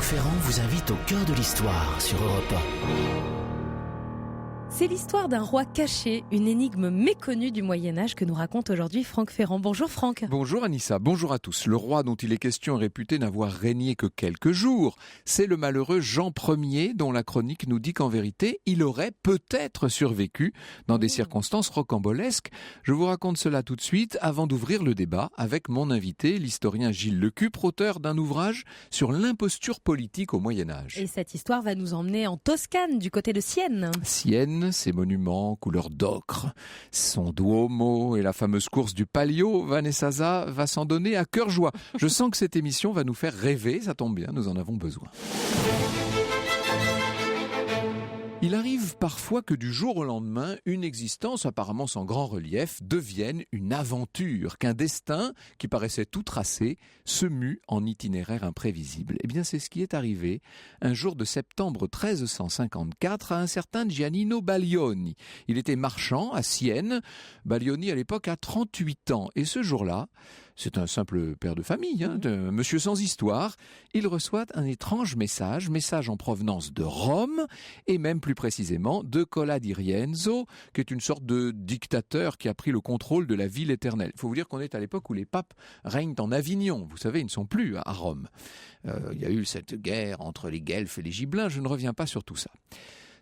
Ferrand vous invite au cœur de l'histoire sur Europe 1. C'est l'histoire d'un roi caché, une énigme méconnue du Moyen-Âge que nous raconte aujourd'hui Franck Ferrand. Bonjour Franck. Bonjour Anissa, bonjour à tous. Le roi dont il est question est réputé n'avoir régné que quelques jours. C'est le malheureux Jean Ier dont la chronique nous dit qu'en vérité, il aurait peut-être survécu dans des circonstances rocambolesques. Je vous raconte cela tout de suite avant d'ouvrir le débat avec mon invité, l'historien Gilles Lecupre, auteur d'un ouvrage sur l'imposture politique au Moyen-Âge. Et cette histoire va nous emmener en Toscane, du côté de Sienne. Sienne, ses monuments couleur d'ocre, son Duomo et la fameuse course du Palio, Vanessa Zah va s'en donner à cœur joie. Je sens que cette émission va nous faire rêver, ça tombe bien, nous en avons besoin. Il arrive parfois que du jour au lendemain, une existence apparemment sans grand relief devienne une aventure, qu'un destin qui paraissait tout tracé se mue en itinéraire imprévisible. Eh bien, c'est ce qui est arrivé un jour de septembre 1354 à un certain Giannino Baglioni. Il était marchand à Sienne. Baglioni, à l'époque, a 38 ans. Et ce jour-là, c'est un simple père de famille, un monsieur sans histoire. Il reçoit un étrange message en provenance de Rome et même plus précisément de Cola di Rienzo, qui est une sorte de dictateur qui a pris le contrôle de la ville éternelle. Il faut vous dire qu'on est à l'époque où les papes règnent en Avignon. Vous savez, ils ne sont plus à Rome. Il y a eu cette guerre entre les Guelfes et les Gibelins. Je ne reviens pas sur tout ça.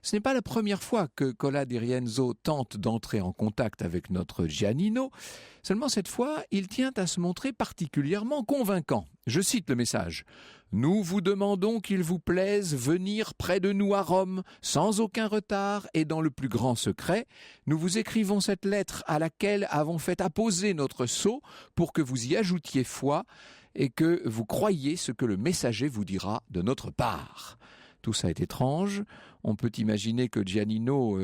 Ce n'est pas la première fois que Cola di Rienzo tente d'entrer en contact avec notre Giannino. Seulement cette fois, il tient à se montrer particulièrement convaincant. Je cite le message. « Nous vous demandons qu'il vous plaise venir près de nous à Rome, sans aucun retard et dans le plus grand secret. Nous vous écrivons cette lettre à laquelle avons fait apposer notre sceau pour que vous y ajoutiez foi et que vous croyiez ce que le messager vous dira de notre part. » Tout ça est étrange. On peut imaginer que Giannino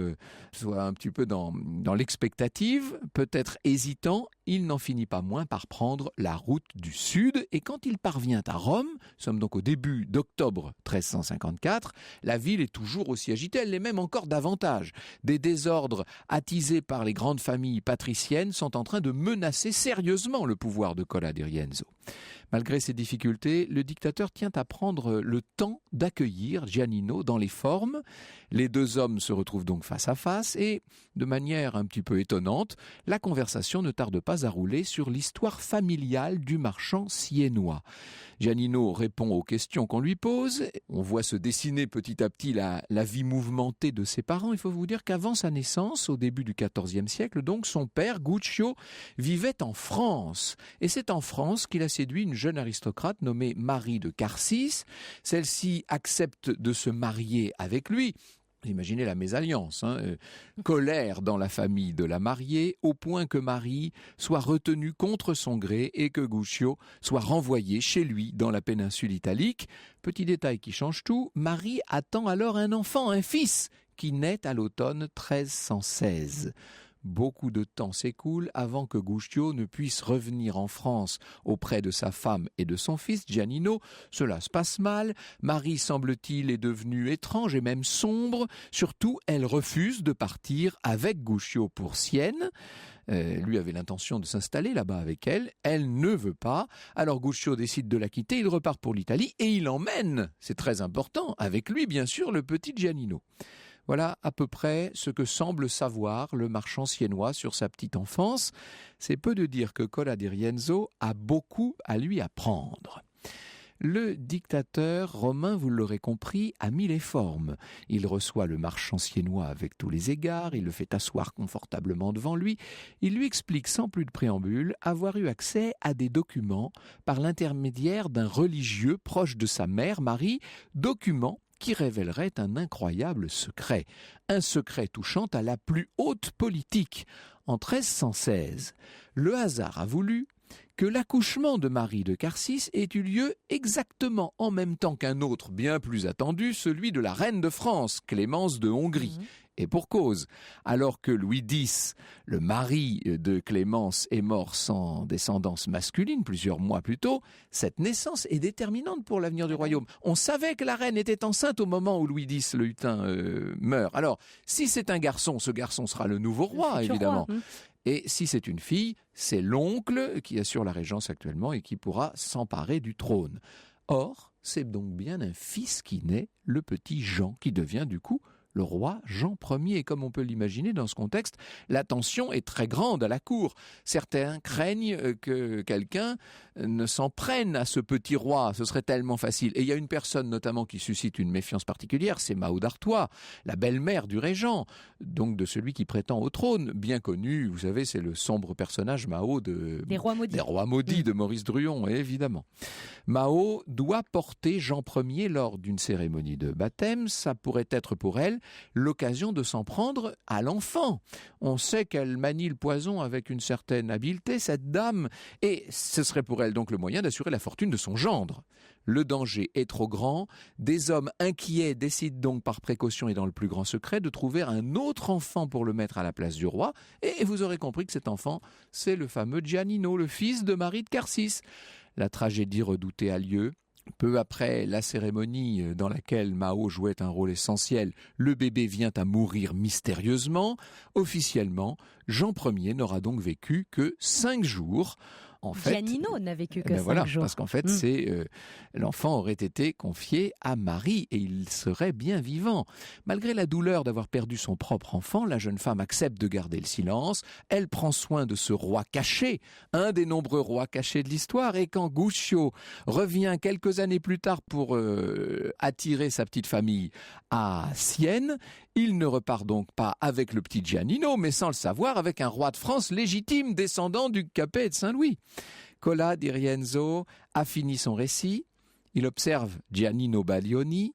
soit un petit peu dans l'expectative, peut-être hésitant. Il n'en finit pas moins par prendre la route du sud. Et quand il parvient à Rome, nous sommes donc au début d'octobre 1354, la ville est toujours aussi agitée, elle l'est même encore davantage. Des désordres attisés par les grandes familles patriciennes sont en train de menacer sérieusement le pouvoir de Cola di Rienzo. Malgré ces difficultés, le dictateur tient à prendre le temps d'accueillir Giannino dans les formes. Les deux hommes se retrouvent donc face à face et, de manière un petit peu étonnante, la conversation ne tarde pas à rouler sur l'histoire familiale du marchand siennois. Giannino répond aux questions qu'on lui pose. On voit se dessiner petit à petit la vie mouvementée de ses parents. Il faut vous dire qu'avant sa naissance, au début du XIVe siècle, donc, son père, Guccio, vivait en France. Et c'est en France qu'il a séduit une jeune aristocrate nommée Marie de Carsis. Celle-ci accepte de se marier avec lui. Imaginez la mésalliance, colère dans la famille de la mariée, au point que Marie soit retenue contre son gré et que Guccio soit renvoyé chez lui dans la péninsule italique. Petit détail qui change tout, Marie attend alors un enfant, un fils, qui naît à l'automne 1316. Beaucoup de temps s'écoule avant que Guccio ne puisse revenir en France auprès de sa femme et de son fils Giannino. Cela se passe mal. Marie, semble-t-il, est devenue étrange et même sombre. Surtout, elle refuse de partir avec Guccio pour Sienne. Lui avait l'intention de s'installer là-bas avec elle. Elle ne veut pas. Alors Guccio décide de la quitter. Il repart pour l'Italie et il emmène, c'est très important, avec lui, bien sûr, le petit Giannino. Voilà à peu près ce que semble savoir le marchand siennois sur sa petite enfance. C'est peu de dire que Cola di Rienzo a beaucoup à lui apprendre. Le dictateur romain, vous l'aurez compris, a mis les formes. Il reçoit le marchand siennois avec tous les égards, il le fait asseoir confortablement devant lui. Il lui explique sans plus de préambule avoir eu accès à des documents par l'intermédiaire d'un religieux proche de sa mère, Marie, documents qui révélerait un incroyable secret. Un secret touchant à la plus haute politique. En 1316, le hasard a voulu que l'accouchement de Marie de Carsis ait eu lieu exactement en même temps qu'un autre bien plus attendu, celui de la reine de France, Clémence de Hongrie. Et pour cause, alors que Louis X, le mari de Clémence, est mort sans descendance masculine plusieurs mois plus tôt, cette naissance est déterminante pour l'avenir du royaume. On savait que la reine était enceinte au moment où Louis X, le hutin, meurt. Alors, si c'est un garçon, ce garçon sera le nouveau roi, évidemment. Et si c'est une fille, c'est l'oncle qui assure la régence actuellement et qui pourra s'emparer du trône. Or, c'est donc bien un fils qui naît, le petit Jean, qui devient du coup le roi Jean Ier. Et comme on peut l'imaginer dans ce contexte, la tension est très grande à la cour. Certains craignent que quelqu'un ne s'en prenne à ce petit roi, ce serait tellement facile. Et il y a une personne notamment qui suscite une méfiance particulière, c'est Mao d'Artois, la belle-mère du régent, donc de celui qui prétend au trône, bien connu, vous savez, c'est le sombre personnage Mao des Rois maudits, de Maurice Druon, évidemment. Mao doit porter Jean Ier lors d'une cérémonie de baptême, ça pourrait être pour elle l'occasion de s'en prendre à l'enfant. On sait qu'elle manie le poison avec une certaine habileté, cette dame, et ce serait pour elle donc le moyen d'assurer la fortune de son gendre. Le danger est trop grand, des hommes inquiets décident donc par précaution et dans le plus grand secret de trouver un autre enfant pour le mettre à la place du roi, et vous aurez compris que cet enfant, c'est le fameux Giannino, le fils de Marie de Carsis. La tragédie redoutée a lieu. Peu après la cérémonie dans laquelle Mao jouait un rôle essentiel, le bébé vient à mourir mystérieusement. Officiellement, Jean Ier n'aura donc vécu que 5 jours. En fait, Giannino n'a vécu que 5 voilà, jours. parce qu'en fait, l'enfant aurait été confié à Marie et il serait bien vivant. Malgré la douleur d'avoir perdu son propre enfant, la jeune femme accepte de garder le silence. Elle prend soin de ce roi caché, un des nombreux rois cachés de l'histoire. Et quand Guccio revient quelques années plus tard pour attirer sa petite famille à Sienne, il ne repart donc pas avec le petit Giannino, mais sans le savoir, avec un roi de France légitime, descendant du Capet et de Saint-Louis. Cola di Rienzo a fini son récit. Il observe Giannino Baglioni.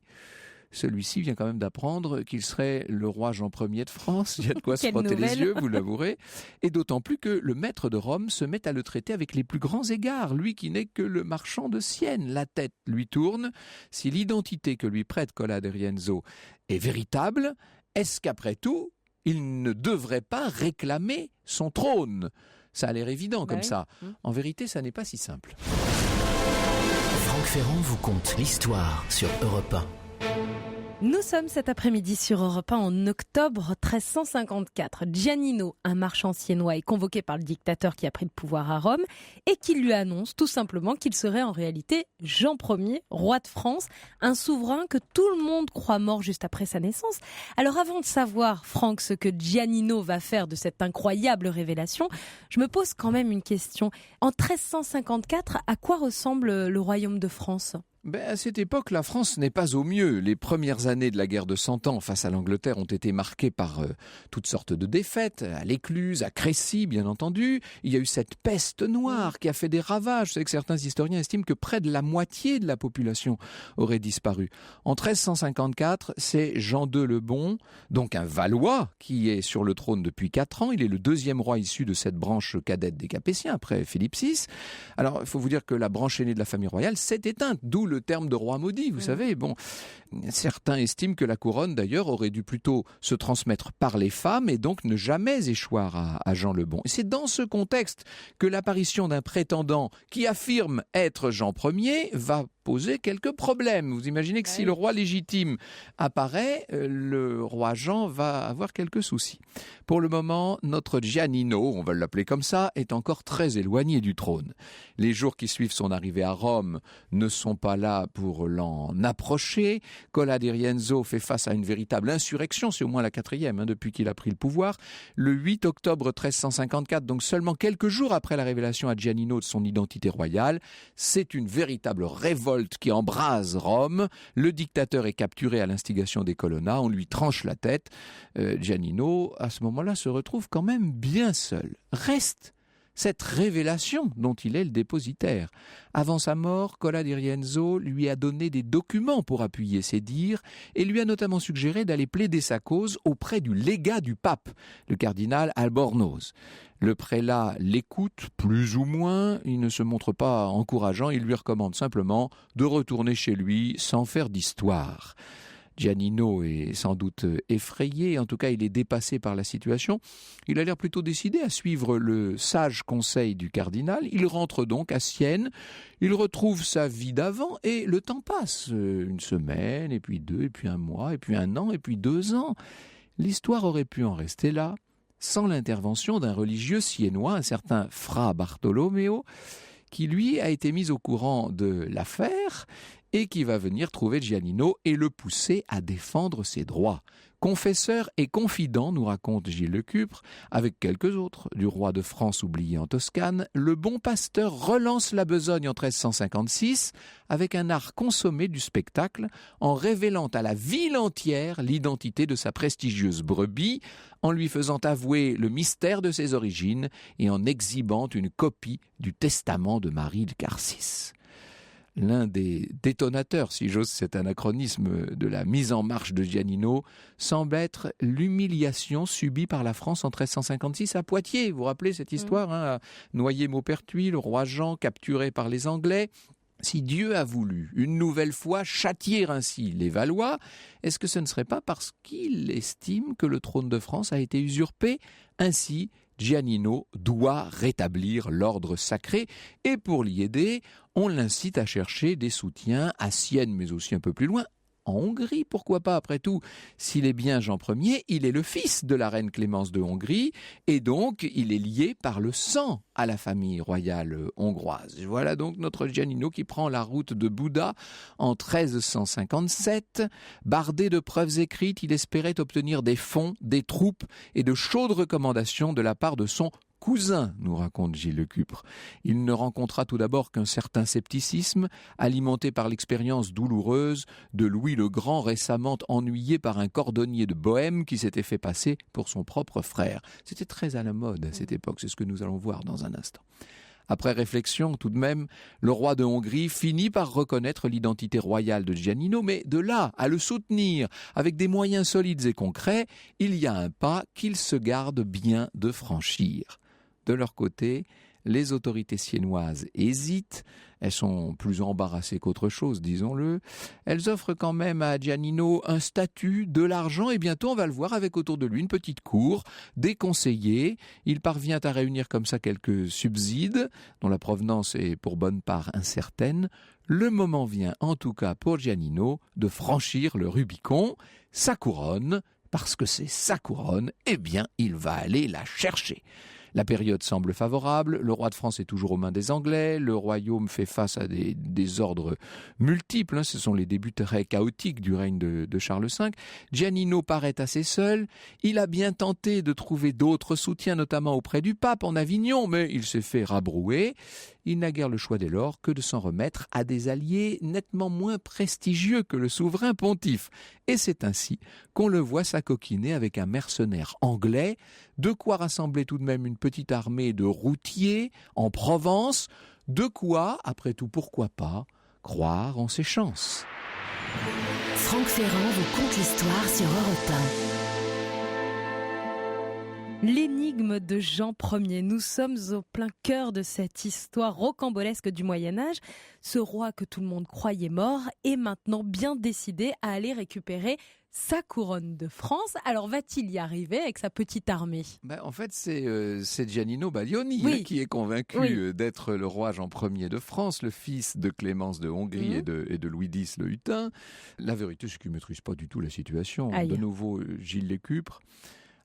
Celui-ci vient quand même d'apprendre qu'il serait le roi Jean Ier de France. Il y a de quoi se frotter les yeux, vous l'avouerez. Et d'autant plus que le maître de Rome se met à le traiter avec les plus grands égards. Lui qui n'est que le marchand de Sienne. La tête lui tourne. Si l'identité que lui prête Cola di Rienzo est véritable, est-ce qu'après tout, il ne devrait pas réclamer son trône ? Ça a l'air évident comme ça. En vérité, ça n'est pas si simple. Franck Ferrand vous conte l'histoire sur Europe 1. Nous sommes cet après-midi sur Europe 1 en octobre 1354. Giannino, un marchand siennois, est convoqué par le dictateur qui a pris le pouvoir à Rome et qui lui annonce tout simplement qu'il serait en réalité Jean Ier, roi de France, un souverain que tout le monde croit mort juste après sa naissance. Alors avant de savoir, Franck, ce que Giannino va faire de cette incroyable révélation, je me pose quand même une question. En 1354, à quoi ressemble le royaume de France ? À cette époque, la France n'est pas au mieux. Les premières années de la guerre de 100 ans face à l'Angleterre ont été marquées par toutes sortes de défaites, à l'Écluse, à Crécy, bien entendu. Il y a eu cette peste noire qui a fait des ravages. Vous savez que certains historiens estiment que près de la moitié de la population aurait disparu. En 1354, c'est Jean II le Bon, donc un Valois, qui est sur le trône depuis 4 ans. Il est le deuxième roi issu de cette branche cadette des Capétiens, après Philippe VI. Alors, il faut vous dire que la branche aînée de la famille royale s'est éteinte, d'où le terme de roi maudit, vous savez. Bon, certains estiment que la couronne, d'ailleurs, aurait dû plutôt se transmettre par les femmes et donc ne jamais échoir à Jean le Bon. Et c'est dans ce contexte que l'apparition d'un prétendant qui affirme être Jean Ier va poser quelques problèmes. Vous imaginez que si le roi légitime apparaît, le roi Jean va avoir quelques soucis. Pour le moment, notre Giannino, on va l'appeler comme ça, est encore très éloigné du trône. Les jours qui suivent son arrivée à Rome ne sont pas là pour l'en approcher. Cola di Rienzo fait face à une véritable insurrection, c'est au moins la 4e depuis qu'il a pris le pouvoir. Le 8 octobre 1354, donc seulement quelques jours après la révélation à Giannino de son identité royale, c'est une véritable révolte qui embrase Rome. Le dictateur est capturé à l'instigation des Colonna, on lui tranche la tête. Giannino, à ce moment-là, se retrouve quand même bien seul. Reste cette révélation dont il est le dépositaire. Avant sa mort, Cola di Rienzo lui a donné des documents pour appuyer ses dires et lui a notamment suggéré d'aller plaider sa cause auprès du légat du pape, le cardinal Albornoz. Le prélat l'écoute, plus ou moins, il ne se montre pas encourageant, il lui recommande simplement de retourner chez lui sans faire d'histoire. Giannino est sans doute effrayé, en tout cas il est dépassé par la situation. Il a l'air plutôt décidé à suivre le sage conseil du cardinal. Il rentre donc à Sienne, il retrouve sa vie d'avant et le temps passe. 1 semaine, et puis 2, et puis 1 mois, et puis 1 an, et puis 2 ans. L'histoire aurait pu en rester là, sans l'intervention d'un religieux siennois, un certain Fra Bartolomeo, qui lui a été mis au courant de l'affaire et qui va venir trouver Giannino et le pousser à défendre ses droits. Confesseur et confident, nous raconte Gilles Lecupre, avec quelques autres du roi de France oublié en Toscane, le bon pasteur relance la besogne en 1356 avec un art consommé du spectacle en révélant à la ville entière l'identité de sa prestigieuse brebis, en lui faisant avouer le mystère de ses origines et en exhibant une copie du testament de Marie de Carcis. L'un des détonateurs, si j'ose cet anachronisme, de la mise en marche de Giannino semble être l'humiliation subie par la France en 1356 à Poitiers. Vous vous rappelez cette histoire, à Noyer-Maupertuis, le roi Jean capturé par les Anglais. Si Dieu a voulu une nouvelle fois châtier ainsi les Valois, est-ce que ce ne serait pas parce qu'il estime que le trône de France a été usurpé ? Ainsi, Giannino doit rétablir l'ordre sacré et pour l'y aider, on l'incite à chercher des soutiens à Sienne mais aussi un peu plus loin, en Hongrie, pourquoi pas après tout. S'il est bien Jean Ier, il est le fils de la reine Clémence de Hongrie et donc il est lié par le sang à la famille royale hongroise. Voilà donc notre Giannino qui prend la route de Bouda en 1357. Bardé de preuves écrites, il espérait obtenir des fonds, des troupes et de chaudes recommandations de la part de son cousin, nous raconte Gilles Lecupre. Il ne rencontra tout d'abord qu'un certain scepticisme, alimenté par l'expérience douloureuse de Louis le Grand, récemment ennuyé par un cordonnier de Bohême qui s'était fait passer pour son propre frère. C'était très à la mode à cette époque, c'est ce que nous allons voir dans un instant. Après réflexion, tout de même, le roi de Hongrie finit par reconnaître l'identité royale de Giannino, mais de là à le soutenir avec des moyens solides et concrets, il y a un pas qu'il se garde bien de franchir. De leur côté, les autorités siennoises hésitent, elles sont plus embarrassées qu'autre chose, disons-le. Elles offrent quand même à Giannino un statut, de l'argent et bientôt on va le voir avec autour de lui une petite cour, des conseillers. Il parvient à réunir comme ça quelques subsides, dont la provenance est pour bonne part incertaine. Le moment vient en tout cas pour Giannino de franchir le Rubicon, sa couronne, parce que c'est sa couronne, eh bien il va aller la chercher. La période semble favorable, le roi de France est toujours aux mains des Anglais, le royaume fait face à des désordres multiples, ce sont les débuts très chaotiques du règne de Charles V. Giannino paraît assez seul, il a bien tenté de trouver d'autres soutiens, notamment auprès du pape en Avignon, mais il s'est fait rabrouer. Il n'a guère le choix dès lors que de s'en remettre à des alliés nettement moins prestigieux que le souverain pontife. Et c'est ainsi qu'on le voit s'acoquiner avec un mercenaire anglais, de quoi rassembler tout de même une petite armée de routiers en Provence, de quoi, après tout pourquoi pas, croire en ses chances. Franck Ferrand vous conte l'histoire sur Europe 1. L'énigme de Jean Ier. Nous sommes au plein cœur de cette histoire rocambolesque du Moyen-Âge. Ce roi que tout le monde croyait mort est maintenant bien décidé à aller récupérer sa couronne de France. Alors va-t-il y arriver avec sa petite armée ? En fait, c'est Giannino Baglioni qui est convaincu d'être le roi Jean Ier de France, le fils de Clémence de Hongrie et de Louis X le Hutin. La vérité, c'est qu'il ne maîtrise pas du tout la situation. Aïe. De nouveau, Gilles Lecupre.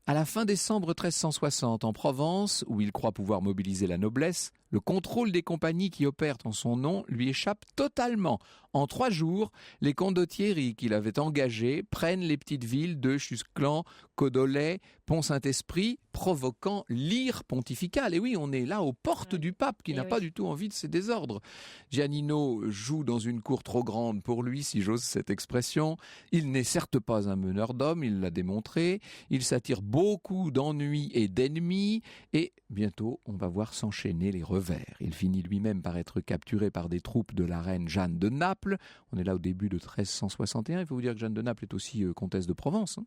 À la fin décembre 1360, en Provence, où il croit pouvoir mobiliser la noblesse, le contrôle des compagnies qui opèrent en son nom lui échappe totalement. En 3 jours, les condottieri qu'il avait engagés prennent les petites villes de Chusclan, Codolet, Pont-Saint-Esprit, provoquant l'ire pontificale. Et oui, on est là aux portes du pape qui n'a pas du tout envie de ces désordres. Giannino joue dans une cour trop grande pour lui, si j'ose cette expression. Il n'est certes pas un meneur d'hommes, il l'a démontré. Il s'attire beaucoup d'ennuis et d'ennemis. Et bientôt, on va voir s'enchaîner les revers. Il finit lui-même par être capturé par des troupes de la reine Jeanne de Naples. On est là au début de 1361. Il faut vous dire que Jeanne de Naples est aussi comtesse de Provence.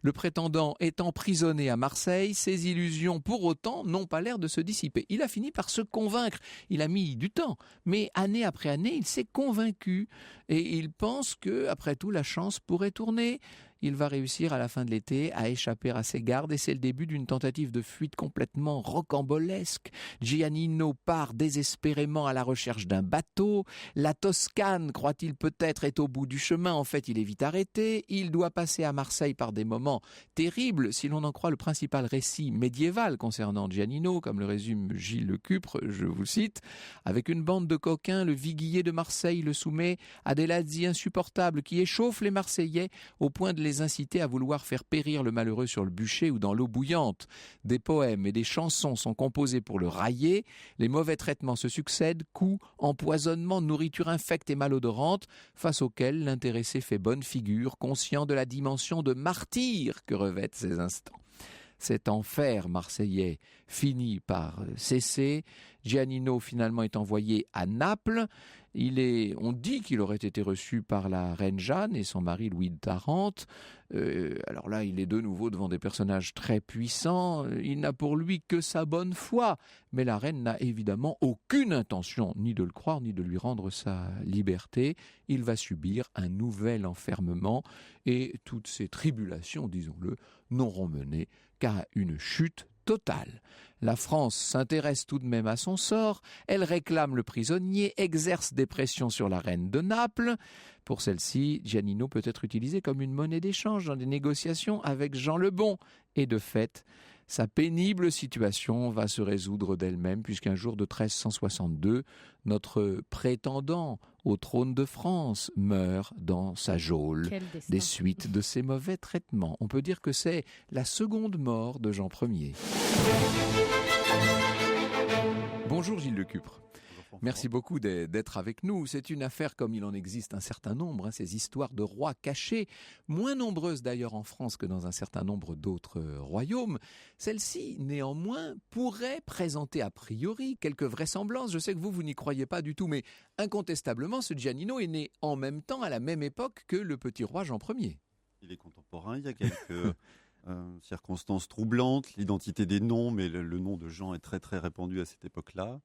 Le prétendant est emprisonné à Marseille. Ses illusions, pour autant, n'ont pas l'air de se dissiper. Il a fini par se convaincre. Il a mis du temps, mais année après année, il s'est convaincu. Et il pense que, après tout, la chance pourrait tourner. il va réussir à la fin de l'été à échapper à ses gardes et c'est le début d'une tentative de fuite complètement rocambolesque. Giannino part désespérément à la recherche d'un bateau. La Toscane, croit-il peut-être, est au bout du chemin. En fait, il est vite arrêté. Il doit passer à Marseille par des moments terribles, si l'on en croit le principal récit médiéval concernant Giannino, comme le résume Gilles Lecupre, je vous cite. Avec une bande de coquins, le viguier de Marseille le soumet à des lazzi insupportables qui échauffent les Marseillais au point de les inciter à vouloir faire périr le malheureux sur le bûcher ou dans l'eau bouillante. Des poèmes et des chansons sont composés pour le railler. Les mauvais traitements se succèdent, coups, empoisonnements, nourriture infecte et malodorante, face auxquels l'intéressé fait bonne figure, conscient de la dimension de martyr que revêtent ces instants. Cet enfer marseillais finit par cesser. Giannino finalement est envoyé à Naples. On dit qu'il aurait été reçu par la reine Jeanne et son mari Louis de Tarente. Alors là, il est de nouveau devant des personnages très puissants. Il n'a pour lui que sa bonne foi. Mais la reine n'a évidemment aucune intention ni de le croire ni de lui rendre sa liberté. Il va subir un nouvel enfermement et toutes ces tribulations, disons-le, n'auront mené qu'à une chute totale. La France s'intéresse tout de même à son sort, elle réclame le prisonnier, exerce des pressions sur la reine de Naples. Pour celle-ci, Giannino peut être utilisé comme une monnaie d'échange dans des négociations avec Jean le Bon. Et de fait, sa pénible situation va se résoudre d'elle-même puisqu'un jour de 1362, notre prétendant au trône de France meurt dans sa geôle des suites de ses mauvais traitements. On peut dire que c'est la seconde mort de Jean Ier. Bonjour Gilles Lecupre. Merci beaucoup d'être avec nous. C'est une affaire comme il en existe un certain nombre, ces histoires de rois cachés, moins nombreuses d'ailleurs en France que dans un certain nombre d'autres royaumes. Celle-ci, néanmoins, pourrait présenter a priori quelques vraisemblances. Je sais que vous n'y croyez pas du tout, mais incontestablement, ce Giannino est né en même temps, à la même époque que le petit roi Jean Ier. Il est contemporain, il y a quelques circonstances troublantes, l'identité des noms, mais le nom de Jean est très très répandu à cette époque-là.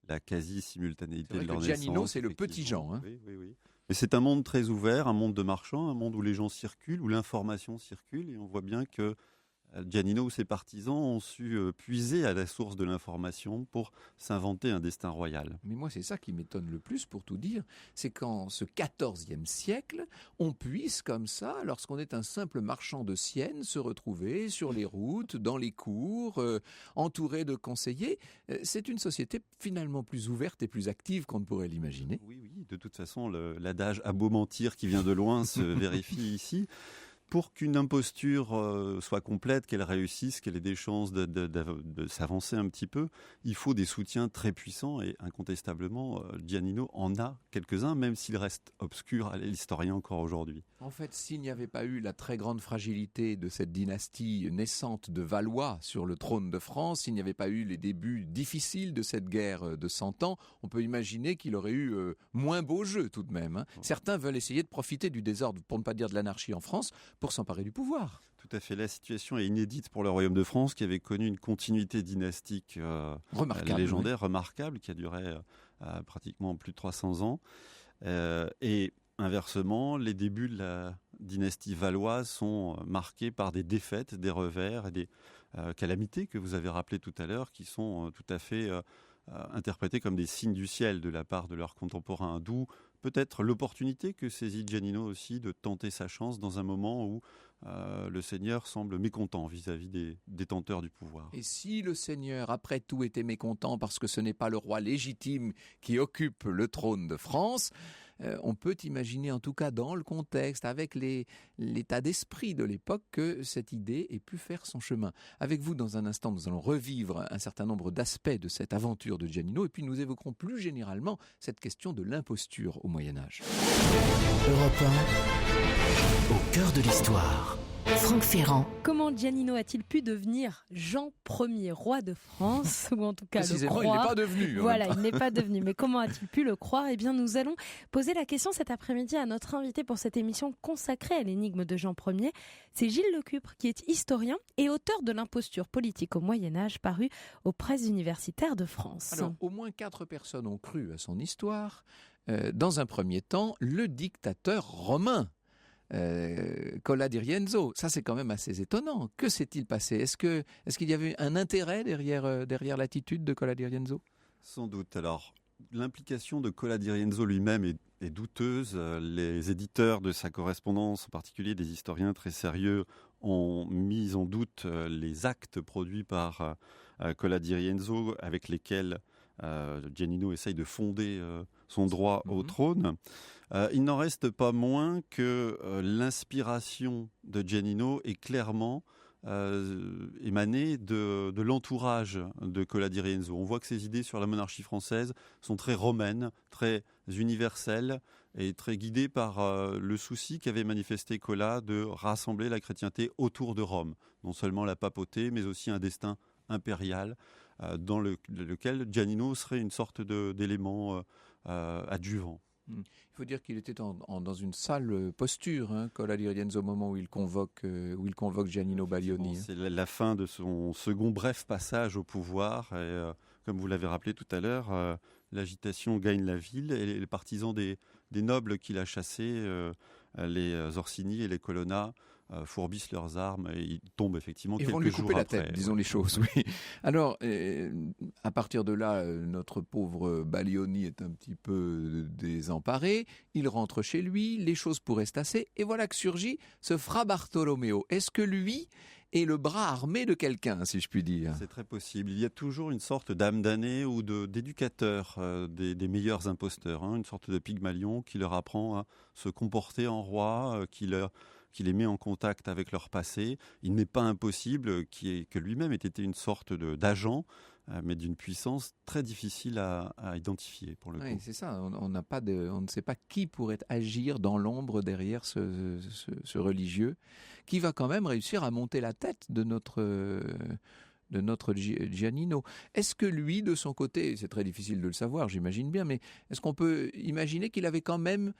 La quasi-simultanéité de leur naissance. Giannino, c'est le petit Jean. Hein. Oui. Mais c'est un monde très ouvert, un monde de marchands, un monde où les gens circulent, où l'information circule. Et on voit bien que Giannino ou ses partisans ont su puiser à la source de l'information pour s'inventer un destin royal. Mais moi, c'est ça qui m'étonne le plus, pour tout dire, c'est qu'en ce XIVe siècle, on puisse comme ça, lorsqu'on est un simple marchand de Sienne, se retrouver sur les routes, dans les cours, entouré de conseillers. C'est une société finalement plus ouverte et plus active qu'on ne pourrait l'imaginer. Oui, de toute façon, l'adage « à beau mentir qui vient de loin » se vérifie ici. Pour qu'une imposture soit complète, qu'elle réussisse, qu'elle ait des chances de s'avancer un petit peu, il faut des soutiens très puissants et incontestablement, Giannino en a quelques-uns, même s'il reste obscur à l'historien encore aujourd'hui. En fait, s'il n'y avait pas eu la très grande fragilité de cette dynastie naissante de Valois sur le trône de France, s'il n'y avait pas eu les débuts difficiles de cette guerre de 100 ans, on peut imaginer qu'il aurait eu moins beau jeu tout de même. Hein. Certains veulent essayer de profiter du désordre, pour ne pas dire de l'anarchie en France, pour s'emparer du pouvoir. Tout à fait. La situation est inédite pour le Royaume de France, qui avait connu une continuité dynastique légendaire, remarquable, qui a duré pratiquement plus de 300 ans. Et inversement, les débuts de la dynastie valoise sont marqués par des défaites, des revers et des calamités que vous avez rappelées tout à l'heure, qui sont tout à fait interprétés comme des signes du ciel de la part de leurs contemporains, d'où peut-être l'opportunité que saisit Giannino aussi de tenter sa chance dans un moment où le Seigneur semble mécontent vis-à-vis des détenteurs du pouvoir. Et si le Seigneur, après tout, était mécontent parce que ce n'est pas le roi légitime qui occupe le trône de France, on peut imaginer, en tout cas dans le contexte, avec l'état d'esprit de l'époque, que cette idée ait pu faire son chemin. Avec vous, dans un instant, nous allons revivre un certain nombre d'aspects de cette aventure de Giannino, et puis nous évoquerons plus généralement cette question de l'imposture au Moyen-Âge. Europe 1, au cœur de l'histoire. Franck Ferrand. Comment Giannino a-t-il pu devenir Jean Ier, roi de France, ou en tout cas le croire? Il n'est pas devenu. Voilà, il n'est pas devenu. Mais comment a-t-il pu le croire? Eh bien, nous allons poser la question cet après-midi à notre invité pour cette émission consacrée à l'énigme de Jean Ier. C'est Gilles Lecupre, qui est historien et auteur de l'imposture politique au Moyen-Âge, paru aux presses universitaires de France. Alors, au moins 4 personnes ont cru à son histoire. Dans un premier temps, le dictateur romain. Cola di Rienzo. Ça, c'est quand même assez étonnant. Que s'est-il passé ? Est-ce qu'il y avait un intérêt derrière l'attitude de Cola di Rienzo ? Sans doute. Alors, l'implication de Cola di Rienzo lui-même est douteuse. Les éditeurs de sa correspondance, en particulier des historiens très sérieux, ont mis en doute les actes produits par Cola di Rienzo, avec lesquels Giannino essaye de fonder son droit au trône. Il n'en reste pas moins que l'inspiration de Giannino est clairement émanée de l'entourage de Cola di Rienzo. On voit que ses idées sur la monarchie française sont très romaines, très universelles et très guidées par le souci qu'avait manifesté Cola de rassembler la chrétienté autour de Rome. Non seulement la papauté, mais aussi un destin impérial dans lequel Giannino serait une sorte d'élément adjuvant. Il faut dire qu'il était dans une sale posture, Cola di Rienzo, au moment où il convoque Giannino Baglioni. C'est la fin de son second bref passage au pouvoir. Et, comme vous l'avez rappelé tout à l'heure, l'agitation gagne la ville et les partisans des nobles qu'il a chassés, les Orsini et les Colonna, fourbissent leurs armes et ils tombent effectivement quelques jours après. Ils vont lui couper la tête, disons les choses, oui. Alors, à partir de là, notre pauvre Baglioni est un petit peu désemparé. Il rentre chez lui, les choses pourraient se tasser, et voilà que surgit ce Fra Bartolomeo. Est-ce que lui est le bras armé de quelqu'un, si je puis dire ? C'est très possible. Il y a toujours une sorte d'âme damnée ou d'éducateur des meilleurs imposteurs, une sorte de Pygmalion qui leur apprend à se comporter en roi, qui les met en contact avec leur passé. Il n'est pas impossible que lui-même ait été une sorte d'agent, mais d'une puissance très difficile à identifier pour le coup. C'est ça, on ne sait pas qui pourrait agir dans l'ombre derrière ce religieux, qui va quand même réussir à monter la tête de notre Giannino. Est-ce que lui, de son côté, c'est très difficile de le savoir, j'imagine bien, mais est-ce qu'on peut imaginer qu'il avait quand même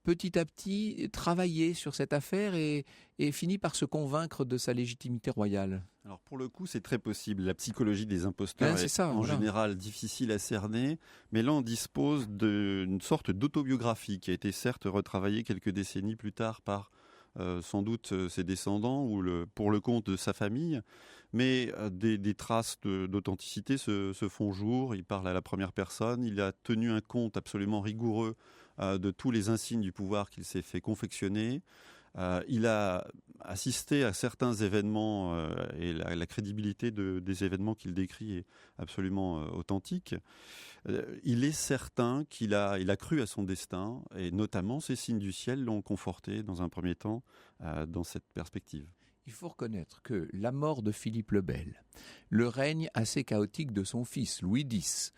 petit à petit travaillé sur cette affaire et fini par se convaincre de sa légitimité royale ? Alors pour le coup, c'est très possible. La psychologie des imposteurs est en général difficile à cerner, mais là on dispose d'une sorte d'autobiographie qui a été certes retravaillée quelques décennies plus tard par sans doute ses descendants ou pour le compte de sa famille, mais des traces d'authenticité se font jour. Il parle à la première personne, il a tenu un compte absolument rigoureux de tous les insignes du pouvoir qu'il s'est fait confectionner. Il a assisté à certains événements et la crédibilité des événements qu'il décrit est absolument authentique. Il est certain qu'il a cru à son destin et notamment ces signes du ciel l'ont conforté dans un premier temps dans cette perspective. Il faut reconnaître que la mort de Philippe le Bel, le règne assez chaotique de son fils Louis X,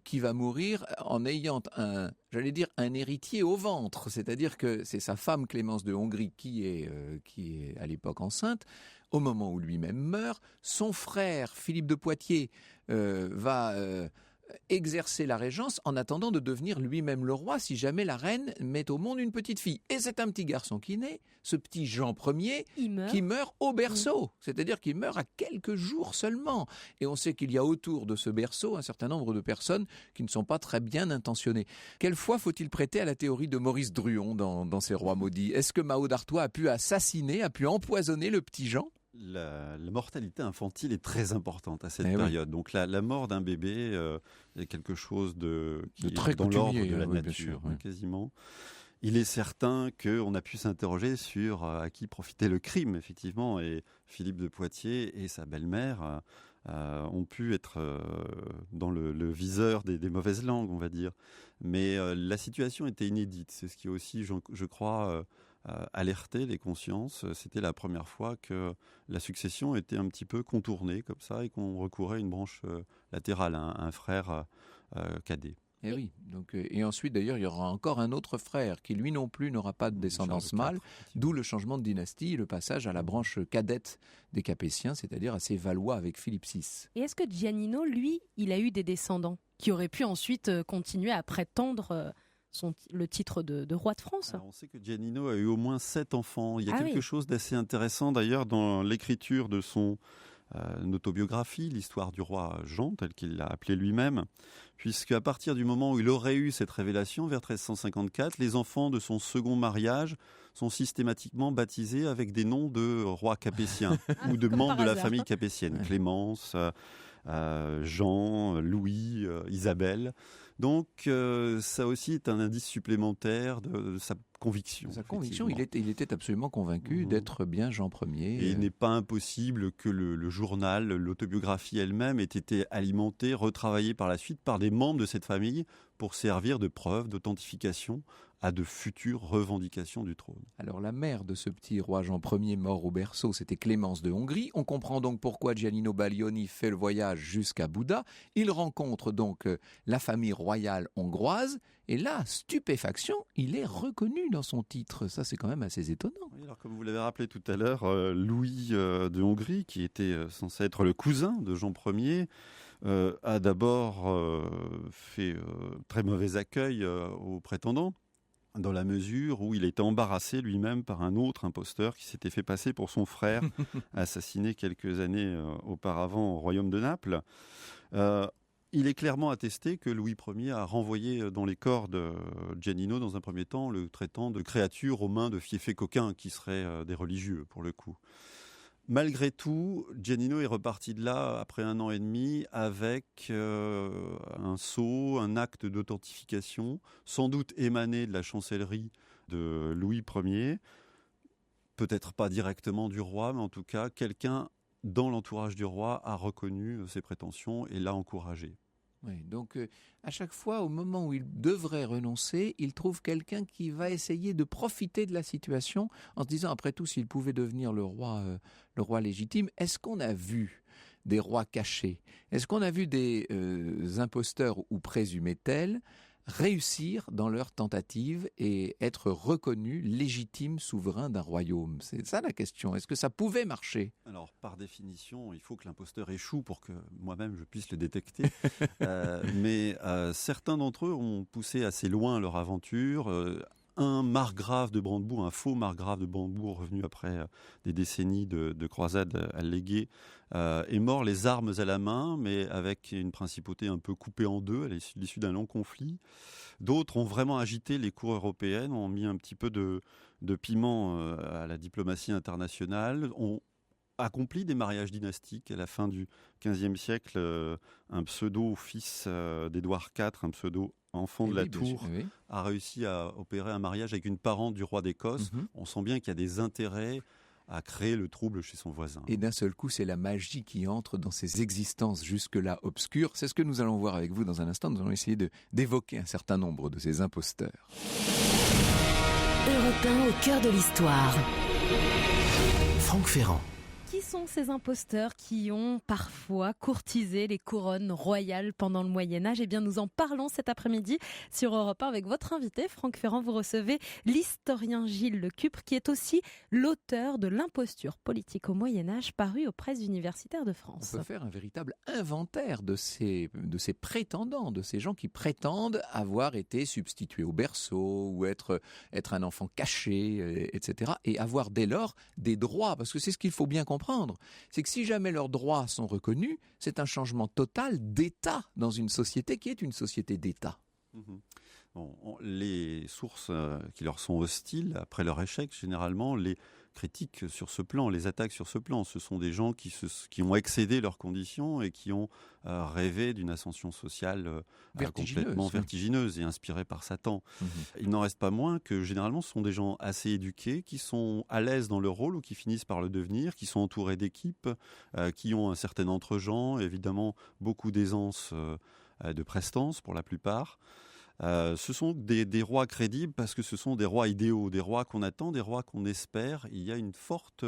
qui va mourir en ayant un héritier au ventre, c'est-à-dire que c'est sa femme Clémence de Hongrie qui est à l'époque enceinte, au moment où lui-même meurt, son frère Philippe de Poitiers va exercer la régence en attendant de devenir lui-même le roi si jamais la reine met au monde une petite fille. Et c'est un petit garçon qui naît, ce petit Jean Ier, qui meurt au berceau. C'est-à-dire qu'il meurt à quelques jours seulement. Et on sait qu'il y a autour de ce berceau un certain nombre de personnes qui ne sont pas très bien intentionnées. Quelle foi faut-il prêter à la théorie de Maurice Druon dans Ces rois maudits ? Est-ce que Mao d'Artois a pu empoisonner le petit Jean ? La mortalité infantile est très importante à cette période. Oui. Donc la mort d'un bébé est quelque chose qui est dans l'ordre de la nature, quasiment. Il est certain qu'on a pu s'interroger sur à qui profitait le crime, effectivement. Et Philippe de Poitiers et sa belle-mère ont pu être dans le viseur des mauvaises langues, on va dire. Mais la situation était inédite. C'est ce qui aussi, je crois... alerter les consciences. C'était la première fois que la succession était un petit peu contournée comme ça et qu'on recourait à une branche latérale, un frère cadet. Et oui. Et ensuite, d'ailleurs, il y aura encore un autre frère qui, lui non plus, n'aura pas de descendance mâle, d'où le changement de dynastie, le passage à la branche cadette des Capétiens, c'est-à-dire à ces Valois avec Philippe VI. Et est-ce que Giannino, lui, il a eu des descendants qui auraient pu ensuite continuer à prétendre le titre de roi de France? Alors on sait que Giannino a eu au moins 7 enfants. Il y a quelque chose d'assez intéressant d'ailleurs dans l'écriture de son une autobiographie, l'histoire du roi Jean, tel qu'il l'a appelé lui-même, puisqu'à partir du moment où il aurait eu cette révélation, vers 1354, les enfants de son second mariage sont systématiquement baptisés avec des noms de rois capétiens ou de membres de la famille capétienne, Clémence, Jean, Louis, Isabelle. Donc ça aussi est un indice supplémentaire de sa conviction. Sa conviction, il était absolument convaincu d'être bien Jean Ier. Et il n'est pas impossible que le journal, l'autobiographie elle-même ait été alimentée, retravaillée par la suite par des membres de cette famille pour servir de preuve, d'authentification à de futures revendications du trône. Alors la mère de ce petit roi Jean Ier mort au berceau, c'était Clémence de Hongrie. On comprend donc pourquoi Giannino Baglioni fait le voyage jusqu'à Bouddha. Il rencontre donc la famille royale hongroise. Et là, stupéfaction, il est reconnu dans son titre. Ça, c'est quand même assez étonnant. Oui, alors comme vous l'avez rappelé tout à l'heure, Louis de Hongrie, qui était censé être le cousin de Jean Ier, a d'abord fait très mauvais accueil aux prétendants, dans la mesure où il était embarrassé lui-même par un autre imposteur qui s'était fait passer pour son frère, assassiné quelques années auparavant au royaume de Naples. Il est clairement attesté que Louis Ier a renvoyé dans les corps de Giannino, dans un premier temps, le traitant de créature aux mains de fiefés coquins, qui seraient des religieux, pour le coup. Malgré tout, Giannino est reparti de là, après 1 an et demi, avec un sceau, un acte d'authentification, sans doute émané de la chancellerie de Louis Ier, peut-être pas directement du roi, mais en tout cas, quelqu'un dans l'entourage du roi a reconnu ses prétentions et l'a encouragé. Oui, donc à chaque fois, au moment où il devrait renoncer, il trouve quelqu'un qui va essayer de profiter de la situation en se disant, après tout, s'il pouvait devenir le roi légitime, est-ce qu'on a vu des rois cachés? Est-ce qu'on a vu des imposteurs ou présumés tels réussir dans leur tentative et être reconnus légitimes souverains d'un royaume? C'est ça la question. Est-ce que ça pouvait marcher? Alors, par définition, il faut que l'imposteur échoue pour que moi-même je puisse le détecter. Mais certains d'entre eux ont poussé assez loin leur aventure. Un margrave de Brandebourg, un faux margrave de Brandebourg revenu après des décennies de croisades alléguées, est mort les armes à la main, mais avec une principauté un peu coupée en deux à l'issue d'un long conflit. D'autres ont vraiment agité les cours européennes, ont mis un petit peu de piment à la diplomatie internationale, ont accompli des mariages dynastiques à la fin du XVe siècle. Un pseudo-fils d'Édouard IV, un pseudo-enfant de la Tour, a réussi à opérer un mariage avec une parente du roi d'Écosse. On sent bien qu'il y a des intérêts à créer le trouble chez son voisin. Et d'un seul coup, c'est la magie qui entre dans ces existences jusque-là obscures. C'est ce que nous allons voir avec vous dans un instant. Nous allons essayer d'évoquer un certain nombre de ces imposteurs. Europe 1 au cœur de l'histoire. Franck Ferrand. Qui sont ces imposteurs qui ont parfois courtisé les couronnes royales pendant le Moyen-Âge? Eh bien, nous en parlons cet après-midi sur Europe 1 avec votre invité, Franck Ferrand. Vous recevez l'historien Gilles Lecupre, qui est aussi l'auteur de l'imposture politique au Moyen-Âge, paru aux presses universitaires de France. On peut faire un véritable inventaire de ces prétendants, de ces gens qui prétendent avoir été substitués au berceau ou être un enfant caché, etc. et avoir dès lors des droits, parce que c'est ce qu'il faut bien comprendre. C'est que si jamais leurs droits sont reconnus, c'est un changement total d'État dans une société qui est une société d'État. Bon, les sources qui leur sont hostiles, après leur échec, généralement, les critiquent sur ce plan, les attaquent sur ce plan. Ce sont des gens qui ont excédé leurs conditions et qui ont rêvé d'une ascension sociale complètement vertigineuse et inspirée par Satan. Il n'en reste pas moins que généralement ce sont des gens assez éduqués, qui sont à l'aise dans leur rôle ou qui finissent par le devenir, qui sont entourés d'équipes, qui ont un certain entre-gens, évidemment beaucoup d'aisance, de prestance pour la plupart. Ce sont des rois crédibles parce que ce sont des rois idéaux, des rois qu'on attend, des rois qu'on espère. Il y a une forte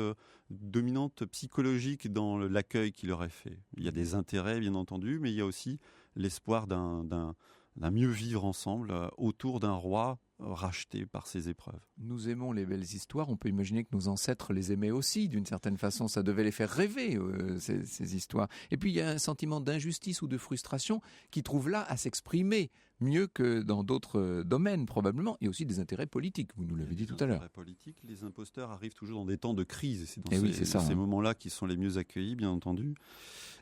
dominante psychologique dans l'accueil qui leur est fait. Il y a des intérêts, bien entendu, mais il y a aussi l'espoir d'un mieux vivre ensemble autour d'un roi racheté par ses épreuves. Nous aimons les belles histoires, on peut imaginer que nos ancêtres les aimaient aussi, d'une certaine façon, ça devait les faire rêver, ces histoires. Et puis il y a un sentiment d'injustice ou de frustration qui trouve là à s'exprimer mieux que dans d'autres domaines probablement, et aussi des intérêts politiques, vous nous l'avez dit tout à l'heure. Les imposteurs arrivent toujours dans des temps de crise, et c'est dans ces moments-là qu'ils sont les mieux accueillis, bien entendu.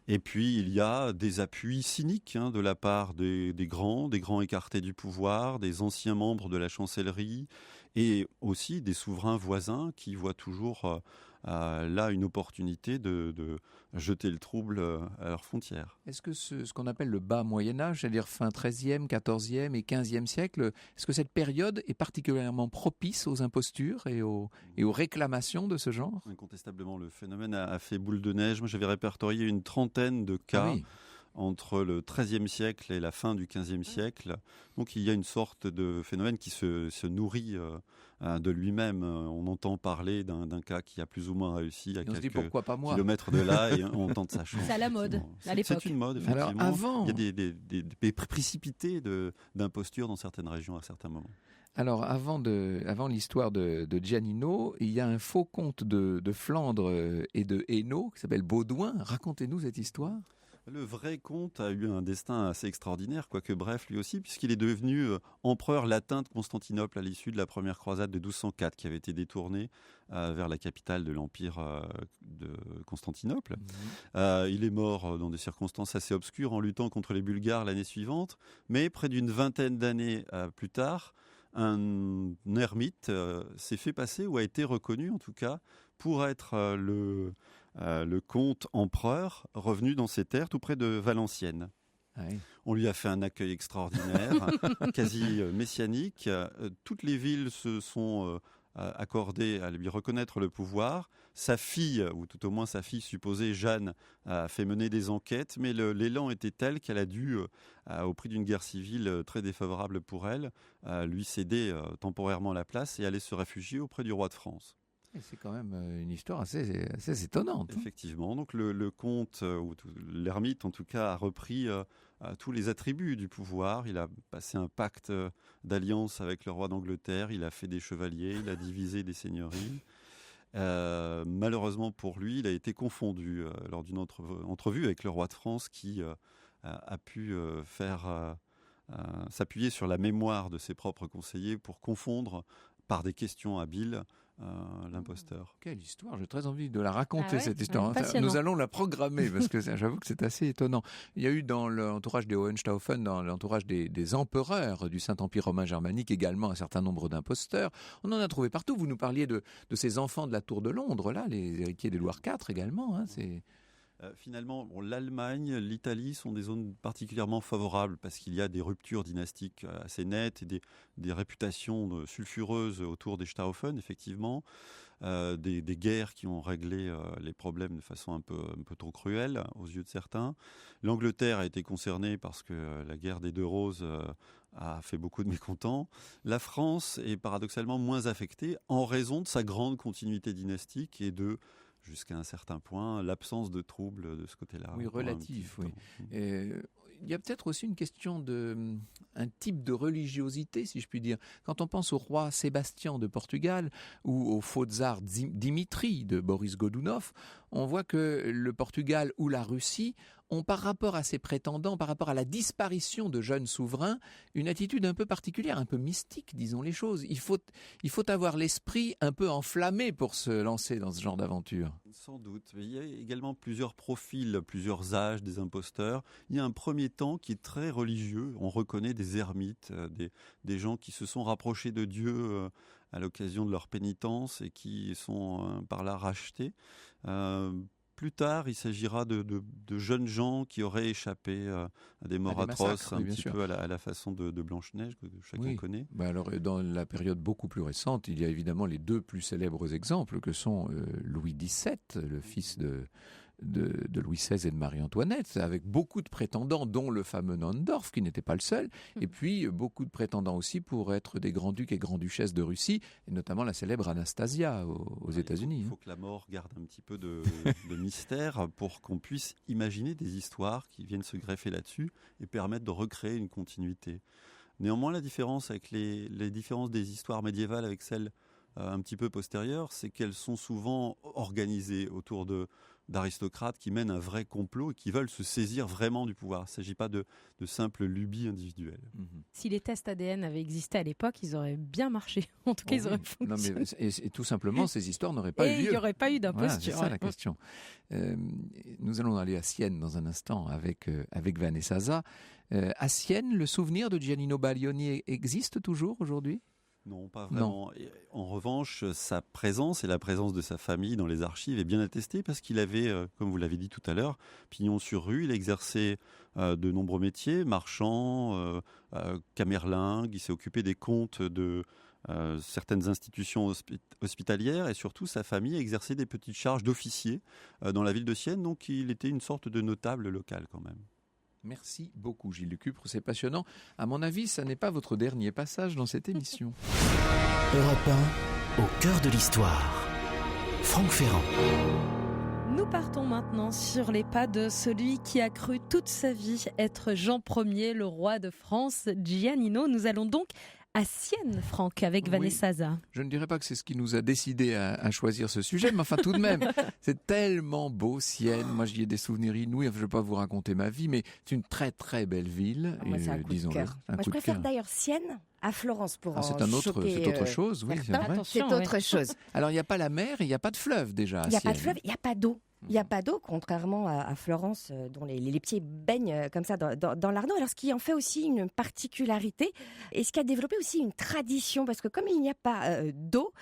Et puis il y a des appuis cyniques de la part des grands écartés du pouvoir, des anciens membres de la chancellerie, et aussi des souverains voisins qui voient toujours là une opportunité de jeter le trouble à leurs frontières. Est-ce que ce qu'on appelle le bas Moyen-Âge, c'est-à-dire fin XIIIe, XIVe et XVe siècle, est-ce que cette période est particulièrement propice aux impostures et aux réclamations de ce genre ? Incontestablement, le phénomène a fait boule de neige. Moi, j'avais répertorié une trentaine de cas entre le XIIIe siècle et la fin du XVe siècle. Donc il y a une sorte de phénomène qui se nourrit de lui-même. On entend parler d'un cas qui a plus ou moins réussi à quelques kilomètres de là et on tente sa chance. C'est à la mode, à l'époque. C'est une mode, effectivement. Alors, avant... Il y a des précipités d'imposture dans certaines régions à certains moments. Alors, avant l'histoire de Giannino, il y a un faux comte de Flandre et de Hainaut qui s'appelle Baudouin. Racontez-nous cette histoire. Le vrai comte a eu un destin assez extraordinaire, quoique bref lui aussi, puisqu'il est devenu empereur latin de Constantinople à l'issue de la première croisade de 1204, qui avait été détournée vers la capitale de l'empire de Constantinople. Il est mort dans des circonstances assez obscures en luttant contre les Bulgares l'année suivante, mais près d'une vingtaine d'années plus tard, un ermite s'est fait passer, ou a été reconnu en tout cas, pour être le comte empereur revenu dans ses terres tout près de Valenciennes. Oui. On lui a fait un accueil extraordinaire, quasi messianique. Toutes les villes se sont accordées à lui reconnaître le pouvoir. Sa fille, ou tout au moins sa fille supposée, Jeanne, a fait mener des enquêtes, mais l'élan était tel qu'elle a dû, au prix d'une guerre civile très défavorable pour elle, lui céder temporairement la place et aller se réfugier auprès du roi de France. Et c'est quand même une histoire assez étonnante. Effectivement, donc le comte, ou l'ermite en tout cas, a repris tous les attributs du pouvoir. Il a passé un pacte d'alliance avec le roi d'Angleterre, il a fait des chevaliers, il a divisé des seigneuries. Malheureusement pour lui, il a été confondu lors d'une entrevue avec le roi de France qui a pu s'appuyer sur la mémoire de ses propres conseillers pour confondre par des questions habiles l'imposteur. Quelle histoire, j'ai très envie de la raconter, cette histoire. Nous allons la programmer parce que j'avoue que c'est assez étonnant. Il y a eu dans l'entourage des Hohenstaufen, dans l'entourage des empereurs du Saint-Empire romain germanique également un certain nombre d'imposteurs. On en a trouvé partout. Vous nous parliez de ces enfants de la Tour de Londres, là, les héritiers d'Édouard IV également. Finalement, l'Allemagne, l'Italie sont des zones particulièrement favorables parce qu'il y a des ruptures dynastiques assez nettes et des réputations sulfureuses autour des Staufen, effectivement, des guerres qui ont réglé les problèmes de façon un peu trop cruelle aux yeux de certains. L'Angleterre a été concernée parce que la guerre des Deux Roses a fait beaucoup de mécontents. La France est paradoxalement moins affectée en raison de sa grande continuité dynastique et jusqu'à un certain point, l'absence de troubles de ce côté-là. Oui, relatif, oui. Il y a peut-être aussi une question un type de religiosité, si je puis dire. Quand on pense au roi Sébastien de Portugal ou au faux tsar Dimitri de Boris Godunov, on voit que le Portugal ou la Russie ont, par rapport à ces prétendants, par rapport à la disparition de jeunes souverains, une attitude un peu particulière, un peu mystique, disons les choses. Il faut avoir l'esprit un peu enflammé pour se lancer dans ce genre d'aventure. Sans doute. Il y a également plusieurs profils, plusieurs âges des imposteurs. Il y a un premier temps qui est très religieux. On reconnaît des ermites, des gens qui se sont rapprochés de Dieu à l'occasion de leur pénitence et qui sont par là rachetés. Plus tard, il s'agira de jeunes gens qui auraient échappé à des morts atroces, un petit peu à la façon de Blanche-Neige, que chacun connaît. Alors, dans la période beaucoup plus récente, il y a évidemment les deux plus célèbres exemples que sont Louis XVII, le fils de Louis XVI et de Marie-Antoinette, avec beaucoup de prétendants, dont le fameux Naundorf, qui n'était pas le seul, et puis beaucoup de prétendants aussi pour être des grands-ducs et grands-duchesses de Russie, et notamment la célèbre Anastasia aux États-Unis. Il faut que la mort garde un petit peu de mystère pour qu'on puisse imaginer des histoires qui viennent se greffer là-dessus et permettre de recréer une continuité. Néanmoins, la différence avec les différences des histoires médiévales avec celles un petit peu postérieures, c'est qu'elles sont souvent organisées autour d'aristocrates qui mènent un vrai complot et qui veulent se saisir vraiment du pouvoir. Il ne s'agit pas de simples lubies individuelles. Si les tests ADN avaient existé à l'époque, ils auraient bien marché. En tout cas, ils auraient fonctionné. Non, mais, et tout simplement, ces histoires n'auraient pas eu lieu. Et il n'y aurait pas eu d'imposture. Voilà, c'est ça la question. Nous allons aller à Sienne dans un instant avec Vanessa Zah. À Sienne, le souvenir de Giannino Baglioni existe toujours aujourd'hui ? Non, pas vraiment. Non. En revanche, sa présence et la présence de sa famille dans les archives est bien attestée parce qu'il avait, comme vous l'avez dit tout à l'heure, pignon sur rue. Il exerçait de nombreux métiers, marchand, camerlingue. Il s'est occupé des comptes de certaines institutions hospitalières et surtout sa famille exerçait des petites charges d'officier dans la ville de Sienne. Donc il était une sorte de notable local quand même. Merci beaucoup Gilles Lecupre, c'est passionnant. À mon avis, ça n'est pas votre dernier passage dans cette émission. Europe 1, au cœur de l'histoire. Franck Ferrand. Nous partons maintenant sur les pas de celui qui a cru toute sa vie être Jean Ier, le roi de France, Giannino. Nous allons donc à Sienne, Franck, avec Vanessa Zah. Je ne dirais pas que c'est ce qui nous a décidé à choisir ce sujet, mais enfin tout de même, c'est tellement beau Sienne. Moi j'y ai des souvenirs inouïs, je ne vais pas vous raconter ma vie, mais c'est une très très belle ville. Moi c'est un coup de cœur. Moi je préfère d'ailleurs Sienne à Florence pour c'est autre chose, oui, c'est vrai. C'est autre chose. Alors il n'y a pas la mer, il n'y a pas de fleuve déjà. Il n'y a pas de fleuve, il n'y a pas d'eau. Il n'y a pas d'eau, contrairement à Florence, dont les pieds baignent comme ça dans l'Arno. Alors, ce qui en fait aussi une particularité, et ce qui a développé aussi une tradition, parce que comme il n'y a pas d'eau,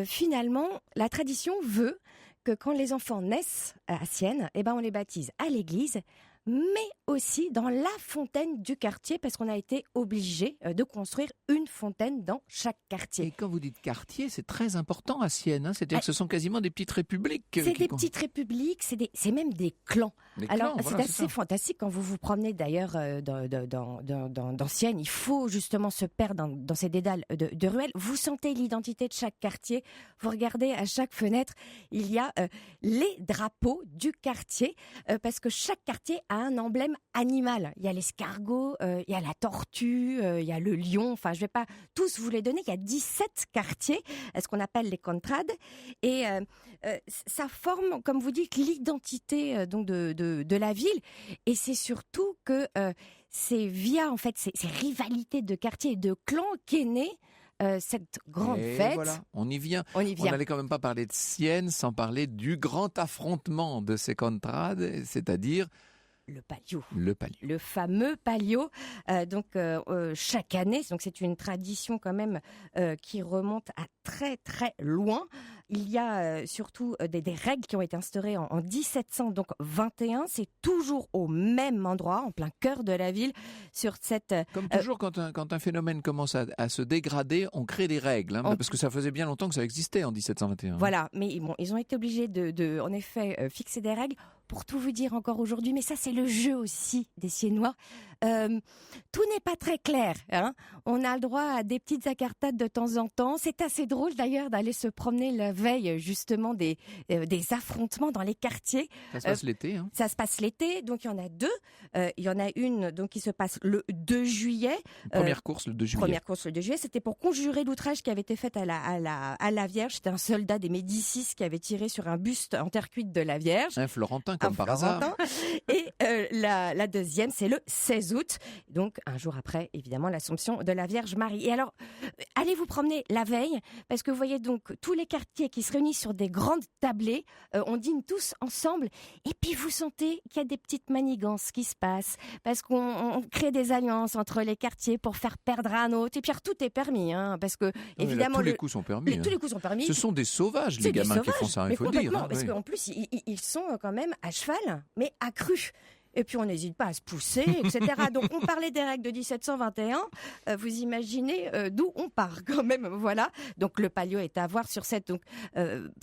finalement, la tradition veut que quand les enfants naissent à Sienne, on les baptise à l'église, mais aussi dans la fontaine du quartier, parce qu'on a été obligé de construire une fontaine dans chaque quartier. Et quand vous dites quartier, c'est très important à Sienne, c'est-à-dire que ce sont quasiment des petites républiques. C'est des petites républiques, c'est même des clans. Alors, c'est assez fantastique quand vous vous promenez d'ailleurs dans Sienne. Il faut justement se perdre dans ces dédales de ruelles. Vous sentez l'identité de chaque quartier. Vous regardez à chaque fenêtre, il y a les drapeaux du quartier, parce que chaque quartier a un emblème animal. Il y a l'escargot, il y a la tortue, il y a le lion. Enfin, je ne vais pas tous vous les donner. Il y a 17 quartiers, ce qu'on appelle les contrades. Et ça forme, comme vous dites, l'identité donc de la ville. Et c'est surtout que c'est via en fait ces rivalités de quartiers et de clans qu'est née cette grande fête. Voilà, on y vient. On n'allait quand même pas parler de Sienne sans parler du grand affrontement de ces contrades, c'est-à-dire le Palio. Le fameux Palio. Chaque année, donc c'est une tradition quand même qui remonte à très très loin. Il y a surtout des règles qui ont été instaurées en 1721. C'est toujours au même endroit, en plein cœur de la ville, sur cette. Comme toujours, quand un phénomène commence à se dégrader, on crée des règles, parce que ça faisait bien longtemps que ça existait en 1721. Voilà, mais bon, ils ont été obligés de en effet, fixer des règles. Pour tout vous dire encore aujourd'hui, mais ça c'est le jeu aussi des Siennois. Tout n'est pas très clair. On a le droit à des petites incartades de temps en temps. C'est assez drôle d'ailleurs d'aller se promener la veille justement des affrontements dans les quartiers. Ça se passe l'été. Ça se passe l'été, donc il y en a deux. Il y en a une donc qui se passe le 2 juillet. Première course le 2 juillet. Première course le 2 juillet, c'était pour conjurer l'outrage qui avait été fait à la Vierge. C'était un soldat des Médicis qui avait tiré sur un buste en terre cuite de la Vierge. Un Florentin comme par hasard. Et la deuxième, c'est le 16 août, donc un jour après, évidemment, l'Assomption de la Vierge Marie. Et alors, allez vous promener la veille, parce que vous voyez donc tous les quartiers qui se réunissent sur des grandes tablées, on dîne tous ensemble, et puis vous sentez qu'il y a des petites manigances qui se passent, parce qu'on crée des alliances entre les quartiers pour faire perdre un autre, et puis tout est permis, parce que, évidemment... Tous les coups sont permis. Tous les coups sont permis. Ce sont des sauvages, les gamins qui font ça, il faut dire. Parce qu'en plus, ils sont quand même à cheval, mais accrus. Et puis on n'hésite pas à se pousser, etc. Donc on parlait des règles de 1721. Vous imaginez d'où on part quand même, voilà. Donc le Palio est à voir sur cette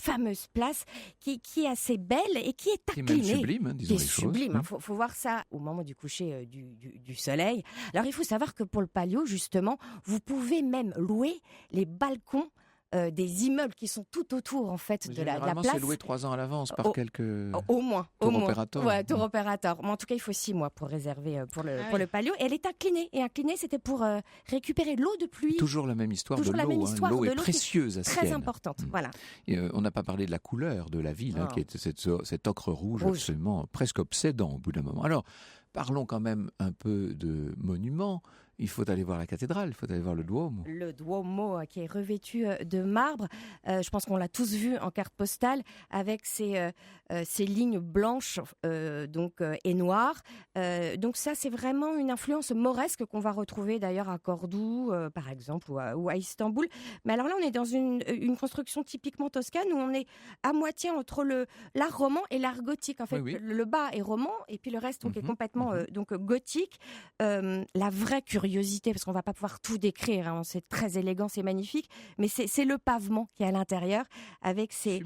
fameuse place qui est assez belle et qui est inclinée. Qui est sublime, disons les choses. Sublime. Faut voir ça au moment du coucher du soleil. Alors il faut savoir que pour le Palio, justement, vous pouvez même louer les balcons des immeubles qui sont tout autour en fait de la place. C'est loué 3 ans à l'avance par quelques au moins tour opérateurs. Ouais, tour opérateur. Mais en tout cas, il faut 6 mois pour réserver pour le Palio. Et elle est inclinée. Et inclinée, c'était pour récupérer l'eau de pluie. Toujours la même histoire de l'eau. L'eau est précieuse à Sienne. Très importante. Voilà. Et, on n'a pas parlé de la couleur de la ville, qui est cet ocre rouge absolument presque obsédant au bout d'un moment. Alors, parlons quand même un peu de monuments. Il faut aller voir la cathédrale, il faut aller voir le Duomo. Le Duomo qui est revêtu de marbre. Je pense qu'on l'a tous vu en carte postale avec ces lignes blanches et noires. Donc ça, c'est vraiment une influence mauresque qu'on va retrouver d'ailleurs à Cordoue, par exemple, ou à Istanbul. Mais alors là, on est dans une construction typiquement toscane où on est à moitié entre l'art roman et l'art gothique. En fait, le bas est roman et puis le reste est complètement gothique. La vraie curiosité, parce qu'on va pas pouvoir tout décrire, hein, c'est très élégant, c'est magnifique, mais c'est le pavement qui est à l'intérieur avec ces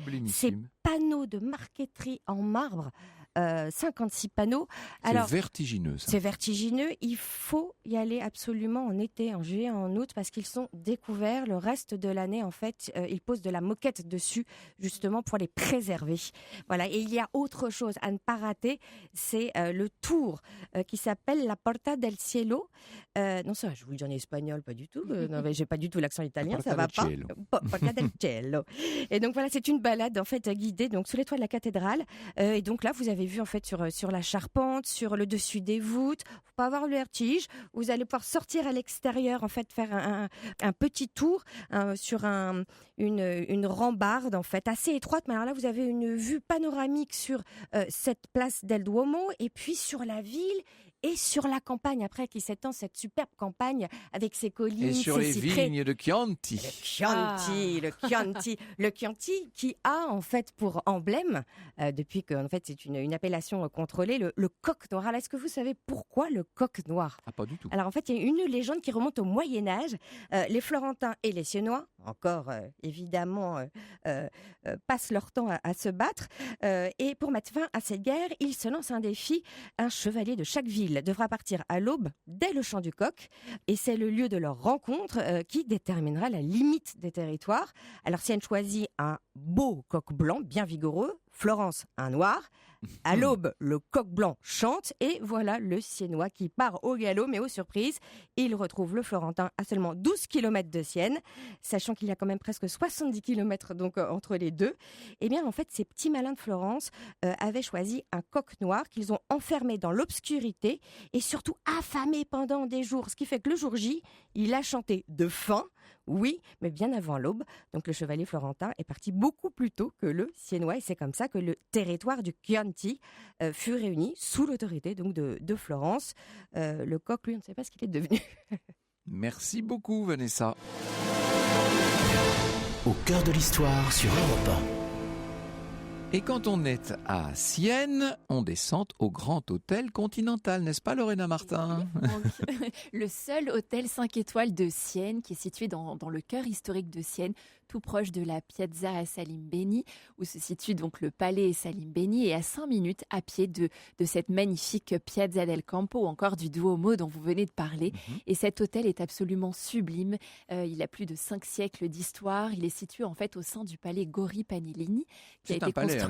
panneaux de marqueterie en marbre. 56 panneaux. Alors, c'est vertigineux, ça. C'est vertigineux. Il faut y aller absolument en été, en juillet, en août, parce qu'ils sont découverts. Le reste de l'année, en fait, ils posent de la moquette dessus, justement, pour les préserver. Voilà. Et il y a autre chose à ne pas rater, c'est le tour qui s'appelle la Porta del Cielo. Non, ça, je vous le dis en espagnol, pas du tout. Non, mais j'ai pas du tout l'accent italien, ça va pas. Porta del Cielo. Et donc voilà, c'est une balade en fait guidée donc sous les toits de la cathédrale. Et donc là, vous avez vu en fait sur la charpente, sur le dessus des voûtes. Faut pas avoir le vertige. Vous allez pouvoir sortir à l'extérieur en fait, faire un petit tour sur une rambarde en fait assez étroite. Mais alors là, vous avez une vue panoramique sur cette place del Duomo et puis sur la ville. Et sur la campagne, après, qui s'étend cette superbe campagne avec ses collines, et sur les vignes de Chianti. Le Chianti qui a en fait pour emblème, depuis que en fait c'est une appellation contrôlée, le coq noir. Alors, est-ce que vous savez pourquoi le coq noir ? Ah, pas du tout. Alors en fait, il y a une légende qui remonte au Moyen-Âge. Les Florentins et les Siennois, encore évidemment, passent leur temps à se battre. Et pour mettre fin à cette guerre, ils se lancent un défi. Un chevalier de chaque ville devra partir à l'aube dès le champ du coq. Et c'est le lieu de leur rencontre qui déterminera la limite des territoires. Alors Sienne choisit un beau coq blanc, bien vigoureux. Florence, un noir. À l'aube, le coq blanc chante et voilà le Siennois qui part au galop, mais aux surprises, il retrouve le Florentin à seulement 12 km de Sienne, sachant qu'il y a quand même presque 70 km donc, entre les deux. Et bien en fait, ces petits malins de Florence avaient choisi un coq noir qu'ils ont enfermé dans l'obscurité et surtout affamé pendant des jours, ce qui fait que le jour J, il a chanté de faim. Oui, mais bien avant l'aube. Donc le chevalier florentin est parti beaucoup plus tôt que le Siennois. Et c'est comme ça que le territoire du Chianti fut réuni sous l'autorité donc de Florence. Le coq, lui, on ne sait pas ce qu'il est devenu. Merci beaucoup, Vanessa. Au cœur de l'histoire sur Europe 1. Et quand on est à Sienne, on descend au Grand Hôtel Continental, n'est-ce pas Lorena Martin ? Le seul hôtel 5 étoiles de Sienne qui est situé dans le cœur historique de Sienne, tout proche de la Piazza Salimbeni, où se situe donc le palais Salimbeni, et à 5 minutes à pied de cette magnifique Piazza del Campo, ou encore du Duomo dont vous venez de parler. Et cet hôtel est absolument sublime. Il a plus de 5 siècles d'histoire. Il est situé en fait au sein du palais Gori Panellini, qui a été construit,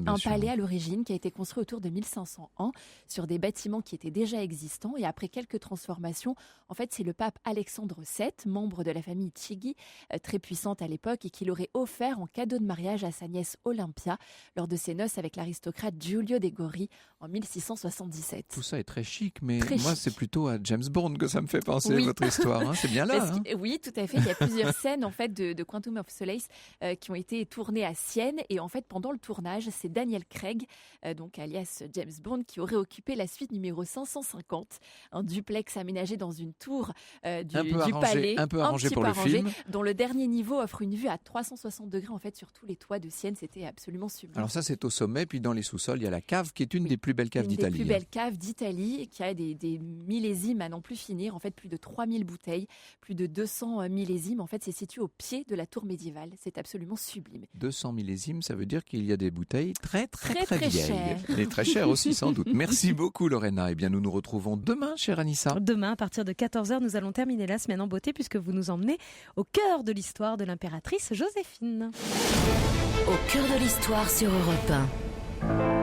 un palais à l'origine qui a été construit autour de 1500 ans sur des bâtiments qui étaient déjà existants. Et après quelques transformations, en fait, c'est le pape Alexandre VII, membre de la famille Chigi, très puissante à l'époque, et qui l'aurait offert en cadeau de mariage à sa nièce Olympia lors de ses noces avec l'aristocrate Giulio de Gori en 1677. Tout ça est très chic, mais moi c'est plutôt à James Bond que ça me fait penser votre histoire. Hein. C'est bien là. Oui, tout à fait. Il y a plusieurs scènes en fait de Quantum of Solace qui ont été tournées à Sienne, et en fait pendant le tournage, c'est Daniel Craig, donc alias James Bond, qui aurait occupé la suite numéro 550, un duplex aménagé dans une tour du palais, un peu arrangé pour le film, dont le dernier niveau offre une vue à 360 degrés en fait sur tous les toits de Sienne. C'était absolument sublime. Alors ça c'est au sommet, puis dans les sous-sols il y a la cave qui est une des plus belles caves d'Italie. Une des plus belles caves d'Italie, qui a des millésimes à n'en plus finir, en fait plus de 3000 bouteilles, plus de 200 millésimes. En fait c'est situé au pied de la tour médiévale. C'est absolument sublime. 200 millésimes, ça veut dire qu'il y a des bouteilles très vieilles. Chères. Et très chères aussi sans doute. Merci beaucoup Lorena. Eh bien nous nous retrouvons demain, chère Anissa. Demain à partir de 14h, nous allons terminer la semaine en beauté puisque vous nous emmenez au cœur de l'histoire de l'impératrice l'impératrice Joséphine. Au cœur de l'histoire sur Europe 1.